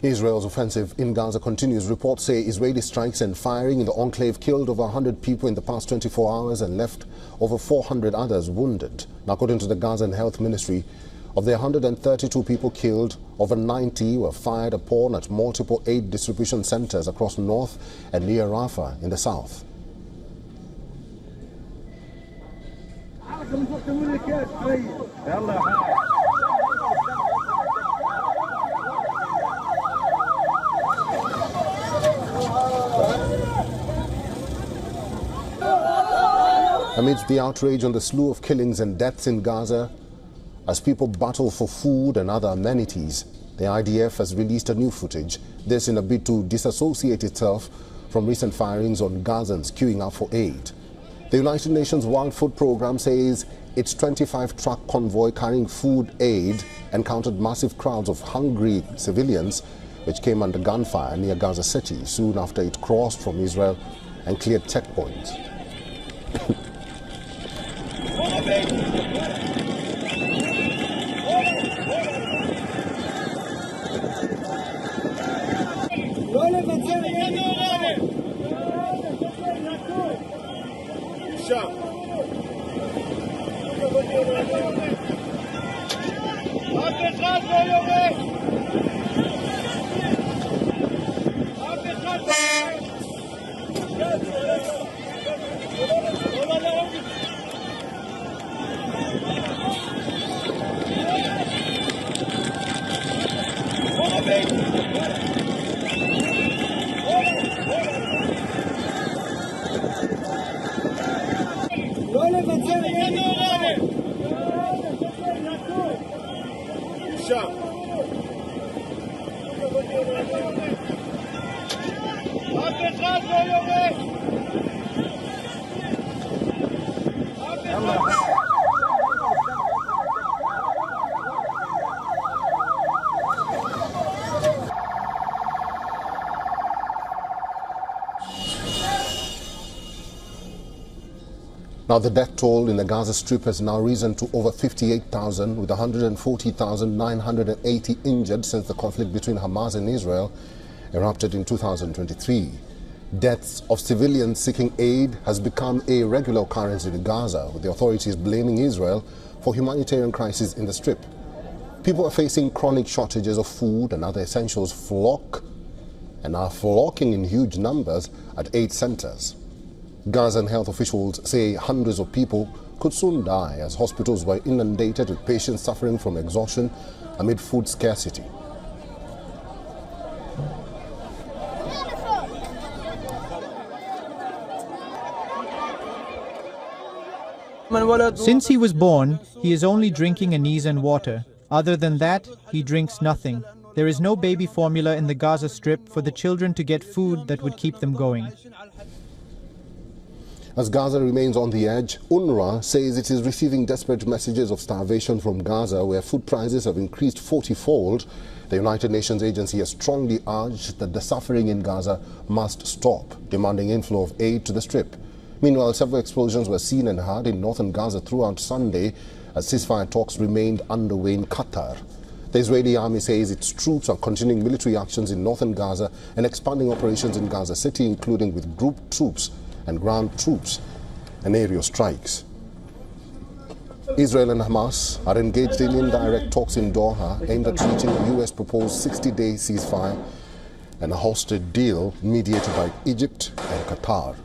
Israel's offensive in Gaza continues. Reports say Israeli strikes and firing in the enclave killed over 100 people in the past 24 hours and left over 400 others wounded. Now, according to the Gaza Health Ministry, of the 132 people killed, over 90 were fired upon at multiple aid distribution centers across north and near Rafah in the south. Amidst the outrage on the slew of killings and deaths in Gaza, as people battle for food and other amenities, the IDF has released a new footage. This in a bid to disassociate itself from recent firings on Gazans queuing up for aid. The United Nations World Food Programme says its 25-truck convoy carrying food aid encountered massive crowds of hungry civilians which came under gunfire near Gaza City soon after it crossed from Israel and cleared checkpoints. Now, the death toll in the Gaza Strip has now risen to over 58,000, with 140,980 injured since the conflict between Hamas and Israel erupted in 2023. Deaths of civilians seeking aid has become a regular occurrence in Gaza, with the authorities blaming Israel for humanitarian crisis in the Strip. People are facing chronic shortages of food and other essentials are flocking in huge numbers at aid centers. Gazan health officials say hundreds of people could soon die as hospitals were inundated with patients suffering from exhaustion amid food scarcity. Since he was born, he is only drinking anise and water. Other than that, he drinks nothing. There is no baby formula in the Gaza Strip for the children to get food that would keep them going. As Gaza remains on the edge, UNRWA says it is receiving desperate messages of starvation from Gaza, where food prices have increased 40-fold. The United Nations agency has strongly urged that the suffering in Gaza must stop, demanding inflow of aid to the Strip. Meanwhile, several explosions were seen and heard in northern Gaza throughout Sunday as ceasefire talks remained underway in Qatar. The Israeli army says its troops are continuing military actions in northern Gaza and expanding operations in Gaza City, including with group troops and ground troops and aerial strikes. Israel and Hamas are engaged in indirect talks in Doha aimed at reaching a U.S. proposed 60-day ceasefire and a hostage deal mediated by Egypt and Qatar.